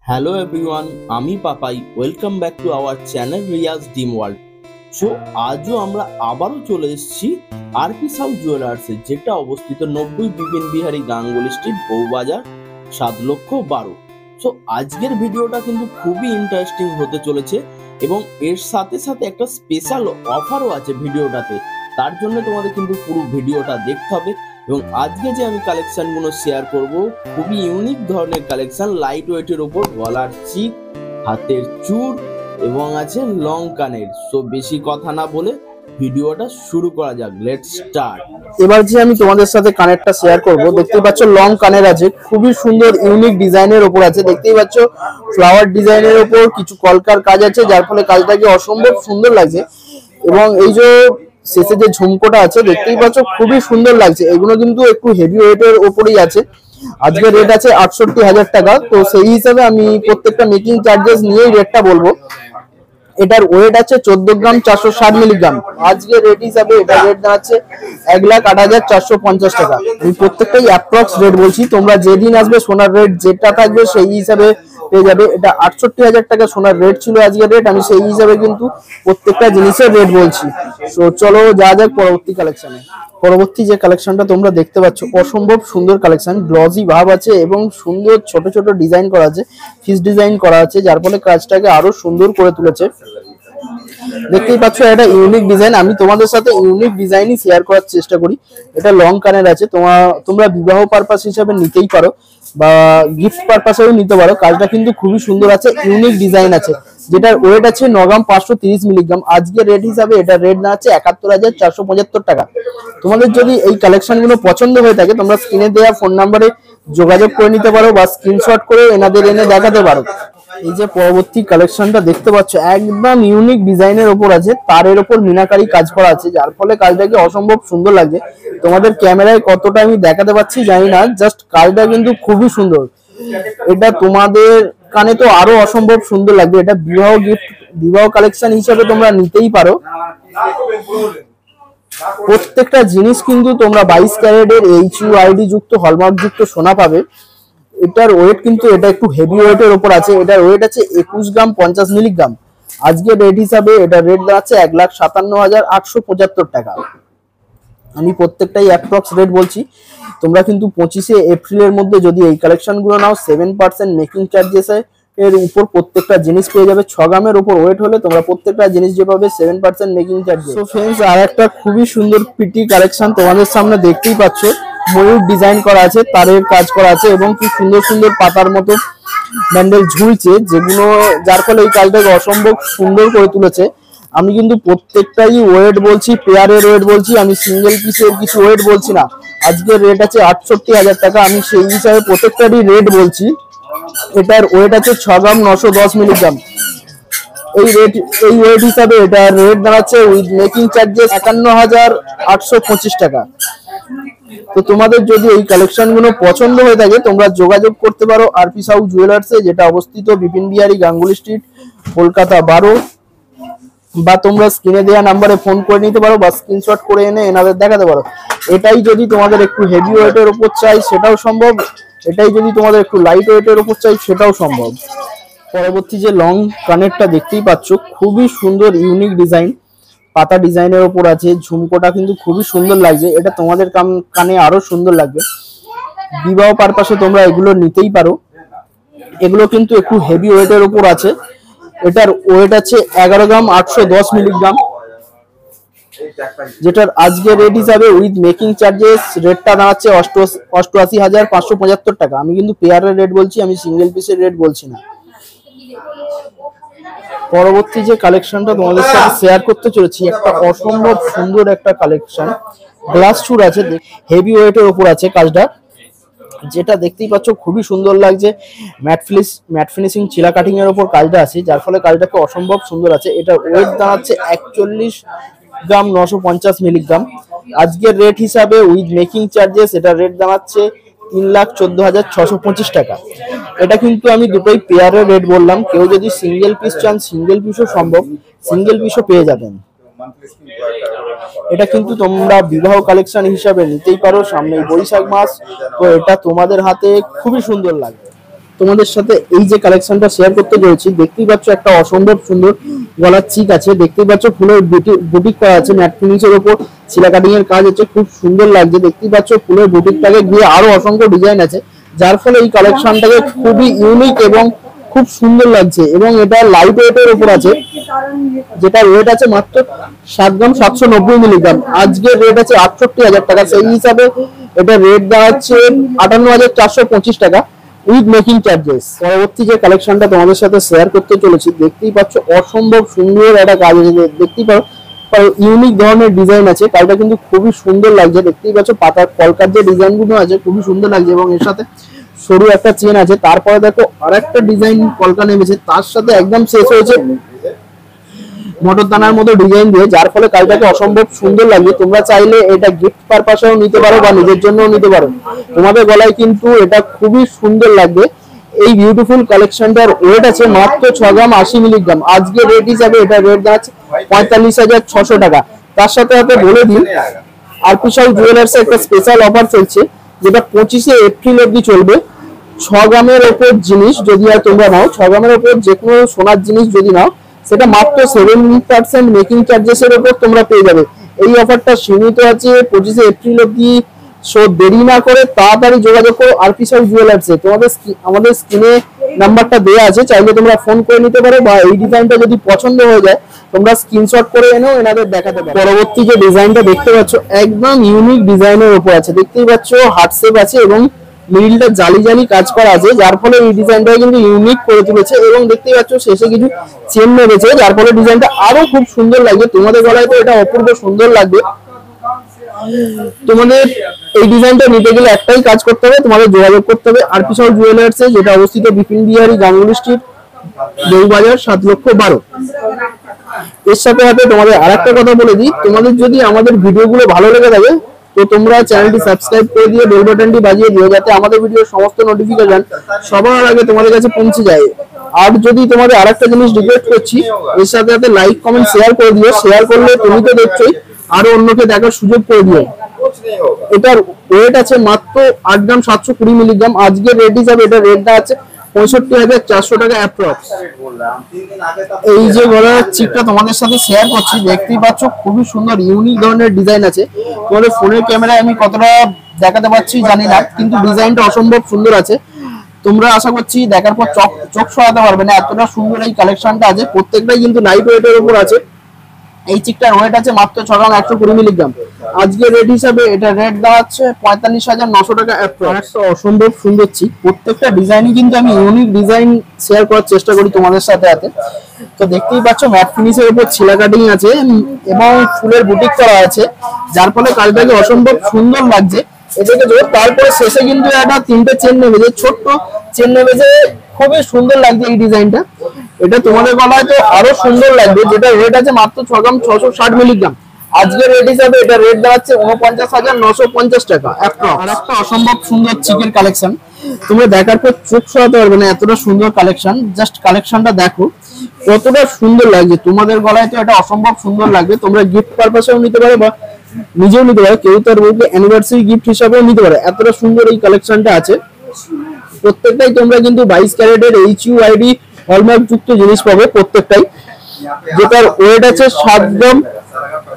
Hello everyone, আমি Papai. Welcome back to our channel Riaz dream world. So আজও আমরা আবারও চলে এসেছি আরপি সাউ জুয়েলার্সে, যেটা অবস্থিত 90 বিপিন বিহারী গাঙ্গুলি স্ট্রিট, বউবাজার, 7,12,000। সো আজকের ভিডিওটা কিন্তু খুবই ইন্টারেস্টিং হতে চলেছে এবং এর সাথে সাথে একটা স্পেশাল অফারও আছে ভিডিওটাতে। তার জন্য তোমাদের কিন্তু পুরো ভিডিওটা দেখতে হবে। এবং আজকে যে আমি কালেকশনগুলো শেয়ার করব, খুবই ইউনিক ধরনের কালেকশন, লাইট ওয়েটের উপর, গলার চিক, হাতের চূড় এবং আছে লং কানের। সো বেশি কথা না বলে ভিডিওটা শুরু করা যাক। Let's start. এবার যে আমি তোমাদের সাথে কানেরটা শেয়ার করব, দেখতেই পাচ্ছ লং কানের আছে, খুবই সুন্দর ইউনিক ডিজাইনের উপর আছে। দেখতেই পাচ্ছ ফ্লাওয়ার ডিজাইনের উপর কিছু কলকার কাজ আছে, যার ফলে কাজটাকে অসম্ভব সুন্দর লাগছে। এবং এই যে শেষে যে ঝুমকোটা আছে দেখতেই পাচ্ছ, খুবই সুন্দর লাগছে। এগুলো কিন্তু একটু হেভি ওয়েটের উপরেই আছে। আজকে রেট আছে 68,000 টাকা। তো সেই হিসাবে আমি প্রত্যেকটা মেকিং চার্জেস নিয়েই রেটটা বলবো। এটার ওয়েট আছে 14 গ্রাম 460 মিলিগ্রাম। আজকে রেট হিসাবে এটা রেট দাঁড়াচ্ছে 1,08,450 টাকা। আমি প্রত্যেকটাই অ্যাপ্রক্স রেট বলছি, তোমরা যেদিন আসবে সোনার রেট যেটা থাকবে সেই হিসাবে পেয়ে যাবে। এটা 68,000 টাকা সোনার রেট ছিল আজকের রেট, আমি সেই হিসাবে কিন্তু প্রত্যেকটা জিনিসের রেট বলছি। তো চলো যাওয়া যাক পরবর্তী কালেকশনে। পরবর্তী যে কালেকশনটা তোমরা দেখতে পাচ্ছ, অসম্ভব সুন্দর কালেকশন, গ্লসি ভাব আছে এবং সুন্দর ছোট ছোট ডিজাইন করা আছে, ফিস ডিজাইন করা আছে, যার ফলে কাজটাকে আরো সুন্দর করে তুলেছে। দেখতেই পাচ্ছ এটা ইউনিক ডিজাইন। আমি তোমাদের সাথে ইউনিক ডিজাইনই শেয়ার করার চেষ্টা করি। এটা লং কানের আছে, তোমরা বিবাহ পারপাস হিসাবে নিতেই পারো বা গিফট পারপাসেও নিতে পারো। কাজটা কিন্তু খুবই সুন্দর আছে, ইউনিক ডিজাইন আছে, যেটার ওয়েট আছে 9 গ্রাম 530 মিলিগ্রাম। আজকে রেট হিসাবে এটা রেট দাঁড়াচ্ছে 71,475 টাকা। তোমাদের যদি এই কালেকশনগুলো পছন্দ হয়ে থাকে, তোমরা স্ক্রিনে দেওয়া ফোন নাম্বারে যোগাযোগ করে নিতে পারো বা স্ক্রিনশট করে এনাদের এনে দেখাতে পারো। এই যে পরবর্তী কালেকশনটা দেখতে পাচ্ছ, একদম ইউনিক ডিজাইনের ওপর আছে, তারের ওপর মিনাকারি কাজ করা আছে, যার ফলে কাজটাকে অসম্ভব সুন্দর লাগছে। তোমাদের ক্যামেরায় কতটা আমি দেখাতে পাচ্ছি জানি না, জাস্ট কাজটা কিন্তু খুবই সুন্দর। এটা তোমাদের কানে তো আরো অসম্ভব সুন্দর লাগবে। এটা বিবাহ কালেকশন হিসেবে তোমরা নিতেই পারো। প্রত্যেকটা জিনিস কিন্তু তোমরা 22 ক্যারেটের HUID যুক্ত হলমার্ক যুক্ত সোনা পাবে। এটার ওয়েট কিন্তু এটা একটু হেভি ওয়েটের উপর আছে। এটার ওয়েট আছে 21 গ্রাম 50 মিলিগ্রাম। আজকে রেট হিসাবে এটা রেট দাঁড়াচ্ছে 1,57,875 টাকা। আমি প্রত্যেকটাই অ্যাপ্রক্স রেট বলছি। তোমরা কিন্তু 25শে এপ্রিলের মধ্যে যদি এই কালেকশনগুলো নাও, 7% মেকিং চার্জেস এর উপর প্রত্যেকটা জিনিস পেয়ে যাবে। 6 গ্রামের উপর ওয়েট হলে তোমরা প্রত্যেকটা জিনিস যে পাবে 7% মেকিং চার্জ। সো फ्रेंड्स, আর একটা খুবই সুন্দর পিটি কালেকশন তোমাদের সামনে দেখতেই পাচ্ছ। ময়ূর ডিজাইন করা আছে, তারের কাজ করা আছে এবং কি সুন্দর সুন্দর পাতার মতো ব্যান্ডেল ঝুলছে, যেগুলো যার ফলে এই কাজটাকে অসম্ভব সুন্দর করে তুলেছে। আমি কিন্তু প্রত্যেকটাই ওয়েট বলছি, পেয়ারের ওয়েট বলছি, আমি সিঙ্গেল পিসের কিছু ওয়েট বলছি না। আজকের রেট আছে 68,000 টাকা। আমি সেই হিসাবে প্রত্যেকটারই রেট বলছি। এটার ওয়েট আছে 6 গ্রাম 910 মিলিগ্রাম। এই ওয়েট হিসাবে এটার রেট দাঁড়াচ্ছে উইথ মেকিং চার্জেস 51,825 টাকা। তো তোমাদের যদি এই কালেকশনগুলো পছন্দ হয়ে থাকে, তোমরা যোগাযোগ করতে পারো আরপি সাউ জুয়েলার্সে, যেটা অবস্থিত বিপিন বিহারী গাঙ্গুলি স্ট্রিট, কলকাতা 12। বা তোমরা স্ক্রিনে দেওয়া নাম্বারে ফোন করে নিতে পারো বা স্ক্রিনশট করে এনে এনাদের দেখাতে পারো। এটাই যদি তোমাদের একটু হেভি ওয়েটের উপর চাই সেটাও সম্ভব, এটাই যদি তোমাদের একটু লাইট ওয়েটের উপর চাই সেটাও সম্ভব। পরবর্তী যে লং কানেরটা দেখতেই পাচ্ছ, খুবই সুন্দর ইউনিক ডিজাইন, পাতা ডিজাইনের ওপর আছে। ঝুমকোটা কিন্তু খুবই সুন্দর লাগছে, এটা তোমাদের কানে আরো সুন্দর লাগবে। বিবাহ পারপাসে তোমরা এগুলো নিতেই পারো। এগুলো কিন্তু একটু হেভি ওয়েটের উপর আছে। এটার ওয়েট আছে 11 গ্রাম 810 মিলিগ্রাম, যেটার আজকে রেট হিসাবে উইথ মেকিং চার্জেস রেটটা দাঁড়াচ্ছে 88,575 টাকা। আমি কিন্তু পেয়ারের রেট বলছি, আমি সিঙ্গেল পিসের রেট বলছি না। পরবর্তী যে কালেকশনটা তোমাদের সাথে শেয়ার করতে চলেছি, একটা অসম্ভব সুন্দর একটা কালেকশন, গ্লাস চূড় আছে, হেভি ওয়েটের উপর আছে কাজটা, যেটা দেখতেই পাচ্ছ খুবই সুন্দর লাগছে। ম্যাট ফিনিশিং চিলা কাটিং এর উপর কাজটা আছে, যার ফলে কাজটাকে অসম্ভব সুন্দর আছে। এটার ওয়েট দাঁড়াচ্ছে 41 গ্রাম 950 মিলিগ্রাম। আজকের রেট হিসাবে উইথ মেকিং চার্জেস এটা রেট দাঁড়াচ্ছে 3,14,625 টাকা। এটা কিন্তু আমি দুটোই পেয়ারের রেট বললাম। কেউ যদি সিঙ্গেল পিস চান, সিঙ্গেল পিসও সম্ভব, সিঙ্গেল পিসও পেয়ে যাবেন। এটা কিন্তু তোমরা বিবাহ কালেকশন হিসাবে নিতেই পারো। সামনে বৈশাখ মাস, তো এটা তোমাদের হাতে খুবই সুন্দর লাগবে। তোমাদের সাথে এই যে কালেকশনটা শেয়ার করতে চলেছি, দেখতেই পাচ্ছ একটা অসম্ভব সুন্দর গলার চিক আছে, দেখতেই পাচ্ছ ফুলের বুটিক করা আছে, ম্যাট ফিনিশের উপর শিলা কাটিং এর কাজ আছে, খুব সুন্দর লাগছে। দেখতেই পাচ্ছ ফুলের বুটিকটাকে দিয়ে আরো অসংখ্য ডিজাইন আছে, যার ফলে এই কালেকশনটাকে খুবই ইউনিক এবং খুব সুন্দর লাগছে। এবং এটা লাইট ওয়েটের উপর আছে, যেটা রেট আছে মাত্র 7 গ্রাম 790 মিলিগ্রাম। আজকের রেট আছে 68,000 টাকা, সেই হিসাবে এটা রেট দেওয়া হচ্ছে 58,425 টাকা উইথ মেকিং চার্জেস। পরবর্তী যে কালেকশনটা তোমাদের সাথে শেয়ার করতে চলেছি, দেখতেই পাচ্ছ অসম্ভব সুন্দর একটা কাজ আছে, দেখতেই পারো ইউনিক ধরনের ডিজাইন আছে, কাজটা কিন্তু খুবই সুন্দর লাগছে। দেখতেই পাচ্ছ পাতার কলকার যে ডিজাইন গুলো আছে খুবই সুন্দর লাগছে, এবং এর সাথে সরু একটা চেন আছে। তারপরে দেখো আরেকটা ডিজাইন কলকা নেমেছে, তার সাথে একদম শেষ হয়েছে মটর দানার মতো ডিজাইন দিয়ে, যার ফলে কাজটাকে অসম্ভব সুন্দর লাগবে। তোমরা চাইলে এটা গিফট পারপাসেও নিতে পারো বা নিজের জন্যও নিতে পারো, তোমাদের গলায় কিন্তু এটা খুবই সুন্দর লাগবে। এই বিউটিফুল কালেকশনটার ওয়েট আছে মাত্র 6 গ্রাম 80 মিলিগ্রাম। আজকে রেট হিসাবে এটা রেট আছে 45,600 টাকা। তার সাথে সাথে বলে দিন আরপি সাউ জুয়েলার্সে একটা স্পেশাল অফার চলছে, যেটা 25শে এপ্রিল অবধি চলবে। 6 গ্রামের ওপর জিনিস যদি আর তোমরা নাও, 6 গ্রামের ওপর যে কোনো সোনার জিনিস যদি নাও, সেটা মাত্র 7% মেকিং চার্জেসের উপর তোমরা পেয়ে যাবে। এই অফারটা সীমিত আছে 25শে এপ্রিল অবধি। সো দেরি না করে তাড়াতাড়ি যোগাযোগ করো আরপি সাউ জুয়েলার্সে। তোমাদের আমাদের স্ক্রিনে নাম্বারটা দেওয়া আছে, চাইলে তোমরা ফোন করে নিতে পারো, বা এই ডিজাইনটা যদি পছন্দ হয়ে যায় তোমরা স্ক্রিনশট করে এনেও এনাদের দেখাতে পারো। পরবর্তী যে ডিজাইনটা দেখতে পাচ্ছ একদম ইউনিক ডিজাইনের উপর আছে, দেখতেই পাচ্ছ হার্ট শেপ আছে এবং মিডিলটা জালি জালি কাজ করা আছে, যার ফলে এই ডিজাইনটা কিন্তু ইউনিক করে তুলেছে। এবং দেখতেই পাচ্ছ শেষে কিছু চেন নেমেছে, যার ফলে ডিজাইনটা আরো খুব সুন্দর লাগবে। তোমাদের গলায় তো এটা অপূর্ব সুন্দর লাগবে। তোমাদের এই ডিজাইনটা নিতে গেলে একটাই কাজ করতে হবে, তোমাদের যোগাযোগ করতে হবে আরপি সাউ জুয়েলার্সে, যেটা অবস্থিত বিপিন বিহারী গাঙ্গুলি স্ট্রিট, দেউবাজার 7,12,000। এর সাথে সাথে তোমাদের আরেকটা কথা বলে দিই, তোমাদের যদি আমাদের ভিডিওগুলো ভালো লেগে থাকে তো তোমরা চ্যানেলটি সাবস্ক্রাইব করে দিয়ে বেল বাটনটি বাজিয়ে দিও, যাতে আমাদের ভিডিওর সমস্ত নোটিফিকেশন সবার আগে তোমাদের কাছে পৌঁছে যায়। আর যদি তোমাদের আরেকটা জিনিস রিকোয়েস্ট করছি, এর সাথে সাথে লাইক কমেন্ট শেয়ার করে দিও। শেয়ার করলে তুমি তো দেখছোই, আরো অন্যকে দেখার সুযোগ করে দিও। এটার ওয়েট আছে মাত্র 8 গ্রাম 720 মিলিগ্রাম। আজকের রেট হিসাবে এটা রেটটা আছে 65,400 টাকা অ্যাপ্রক্স। এই যে গলার চিকটা তোমাদের সাথে শেয়ার করছি, দেখতেই পাচ্ছ খুবই সুন্দর ইউনিক ধরনের ডিজাইন আছে। তোমাদের ফোনের ক্যামেরায় আমি কতটা দেখাতে পারছি জানি না, কিন্তু ডিজাইনটা অসম্ভব সুন্দর আছে। তোমরা আশা করছি দেখার পর চোখ সরাতে পারবে না, এতটা সুন্দর এই কালেকশনটা আছে। প্রত্যেকটাই কিন্তু লাইট ওয়েটের উপর আছে। এই চিকটার ওয়েট আছে মাত্র 6 গ্রাম 120 মিলিগ্রাম। আজকে রেট হিসাবে এটা রেট দেওয়া হচ্ছে 45,900 টাকা অ্যাপ্রক্স। অসম্ভব সুন্দর চিক, প্রত্যেকটা ডিজাইনই কিন্তু আমি ইউনিক ডিজাইন শেয়ার করার চেষ্টা করি তোমাদের সাথে। তো দেখতেই পাচ্ছ ম্যাট ফিনিশের উপর ছিলা কাটিং আছে এবং ফুলের বুটিক করা আছে, যার ফলে কাজটাকে অসম্ভব সুন্দর লাগছে। এদিকে তারপরে শেষে কিন্তু একটা 3টে চেন নেমেছে, ছোট্ট চেন নেমেছে, খুবই সুন্দর লাগছে এই ডিজাইনটা। এটা তোমাদের গলায় তো আরো সুন্দর লাগবে, যেটা রেট আছে মাত্র 6 গ্রাম 660 মিলিগ্রাম। আজকের রেট হিসাবে এটা রেট দাঁড়াচ্ছে 49,950 টাকা। আর একটা অসম্ভব সুন্দর চিকের কালেকশন, তোমরা দেখার পর চোখ সরাতে পারবে না, এতটা সুন্দর কালেকশন। জাস্ট কালেকশনটা দেখো কতটা সুন্দর লাগছে। তোমাদের গলায় তো এটা অসম্ভব সুন্দর লাগবে। তোমরা গিফট পারপাসেও নিতে পারো বা নিজেও নিতে পারো, কেউ তার বলতে অ্যানিভার্সারি গিফট হিসাবেও নিতে পারো। এতটা সুন্দর এই কালেকশনটা আছে। প্রত্যেকটাই তোমরা কিন্তু 22 ক্যারেটের HUID হলমার্ক যুক্ত জিনিস পাবে প্রত্যেকটাই, যেটার ওয়েট আছে 7 গ্রাম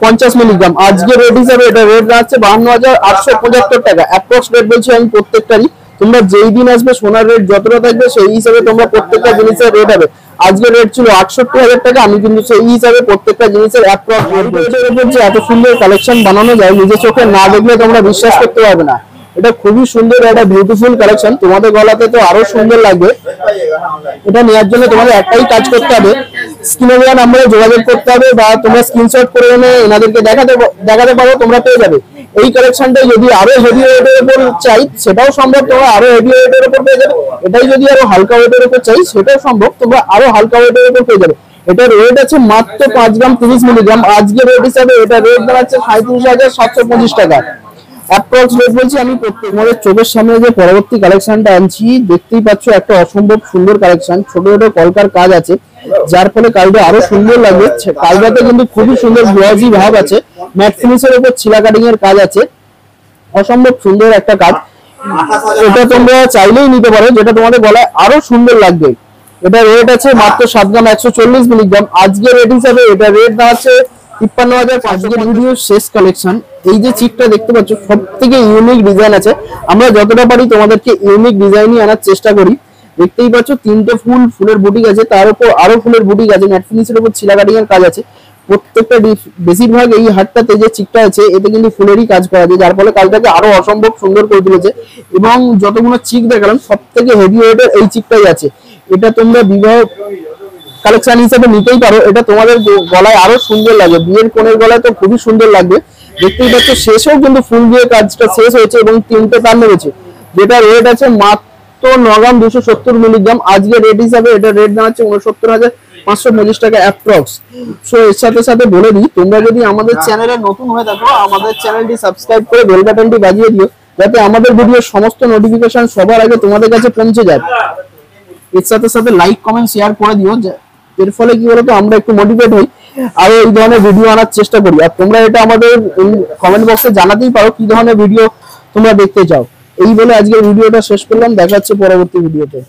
50 মিলিগ্রাম। আজকে রেট হিসাবে এটা রেট আছে 52,875 টাকা অ্যাপ্রক্স রেট বলছি আমি প্রত্যেকটারই। তোমরা যেই দিন আসবে সোনার রেট যতটা থাকবে সেই হিসাবে তোমরা প্রত্যেকটা জিনিসের রেট হবে। আজকে রেট ছিল 68,000 টাকা, আমি কিন্তু সেই হিসাবে প্রত্যেকটা জিনিসের অ্যাপ্রক্স রেট বলছি। এত সুন্দর কালেকশন বানানো যায়, নিজের চোখে না দেখলে তোমরা বিশ্বাস করতে পারবে না। এটা খুবই সুন্দর একটা বিউটিফুল কালেকশন, তোমাদের গলাতে তো আরো সুন্দর লাগবে। এটা নেওয়ার জন্য তোমাদের একটাই কাজ করতে হবে, স্ক্রিনে দেওয়া নম্বরে যোগাযোগ করতে হবে, বা তোমরা স্ক্রিনশট করে এনে এনাদেরকে দেখাতে পারো, তোমরা পেয়ে যাবে। এই কালেকশনটা যদি আরো হেভি ওয়েটের উপর চাই সেটাও সম্ভব, তোমরা আরো হেভি ওয়েটের উপর পেয়ে যাবে। এটাই যদি আরো হালকা ওয়েটের উপর চাই সেটাও সম্ভব, তোমরা আরো হালকা ওয়েটের উপর পেয়ে যাবে। এটার ওয়েট আছে মাত্র 5 গ্রাম 30 মিলিগ্রাম। আজকে রেট হিসাবে এটা রেট দাঁড়াচ্ছে 37,725 টাকা অ্যাপ্রক্স রেট বলছি আমি। তোমাদের চোখের সামনে যে পরবর্তী কালেকশনটা আনছি, দেখতেই পাচ্ছ একটা অসম্ভব সুন্দর কালেকশন, ছোট ছোট কলকার কাজ আছে, যার ফলে কাজটা আরো সুন্দর লাগবে। কাজটাতে কিন্তু খুবই সুন্দর গ্লজি ভাব আছে, ম্যাট ফিনিশের উপর ছিলা কাটিং এর কাজ আছে, অসম্ভব সুন্দর একটা কাজ। এটা তোমরা চাইলেই নিতে পারো, যেটা তোমাদের গলায় আরো সুন্দর লাগবে। এটা রেট আছে মাত্র 7 গ্রাম 140 মিলিগ্রাম। আজকে রেট হিসাবে এটা রেট দাঁড়াচ্ছে 53,500। ভিডিও শেষ কালেকশন। এই যে চিকটা দেখতে পাচ্ছ সব থেকে ইউনিক ডিজাইন আছে, আমরা যতটা পারি তোমাদেরকে ইউনিক ডিজাইনই আনার চেষ্টা করি। দেখতেই পাচ্ছ তিনটে ফুলের বুটিক আছে, তার উপর আরো ফুলের বুটিক আছে, ম্যাট ফিনিশের উপর ছিলা কাটিং এর কাজ আছে। প্রত্যেকটা বেশিরভাগ এই হাটটাতে যে চিকটা আছে এতে কিন্তু ফুলেরই কাজ করা যায়, যার ফলে কাজটাকে আরো অসম্ভব সুন্দর করে তুলেছে। এবং যতগুলো চিক দেখালাম সব থেকে হেভি ওয়েটের এই চিকটাই আছে। এটা তোমরা বিবাহ কালেকশন হিসেবে নিতেই পারো, এটা তোমাদের গলায় আরো সুন্দর লাগে, বিয়ের কোণের গলায় তো খুবই সুন্দর লাগবে। দেখতেই পাচ্ছ শেষেও কিন্তু ফুল দিয়ে কাজটা শেষ হয়েছে এবং 3টে তার নেমেছে, যেটা রেট আছে মাত্র 9 গ্রাম 270 মিলিগ্রাম। আজকে রেট হিসাবে এটা রেট দাঁড়াচ্ছে 69,525 টাকা অ্যাপ্রক্স। সো এর সাথে সাথে বলে দিই, তোমরা যদি আমাদের চ্যানেলে নতুন হয়ে থাকো আমাদের চ্যানেলটি সাবস্ক্রাইব করে বেল বাটনটি বাজিয়ে দিও, যাতে আমাদের ভিডিওর সমস্ত নোটিফিকেশন সবার আগে তোমাদের কাছে পৌঁছে যায়। এর সাথে সাথে লাইক কমেন্ট শেয়ার করে দিও, এর ফলে কি বলতো আমরা একটু মোটিভেট হই আর এই ধরনের ভিডিও আনার চেষ্টা করি। আর তোমরা এটা আমাদের কমেন্ট বক্সে জানাতেই পারো কি ধরনের ভিডিও তোমরা দেখতে চাও। এই বলে আজকের ভিডিওটা শেষ করলাম, দেখা হচ্ছে পরবর্তী ভিডিওতে।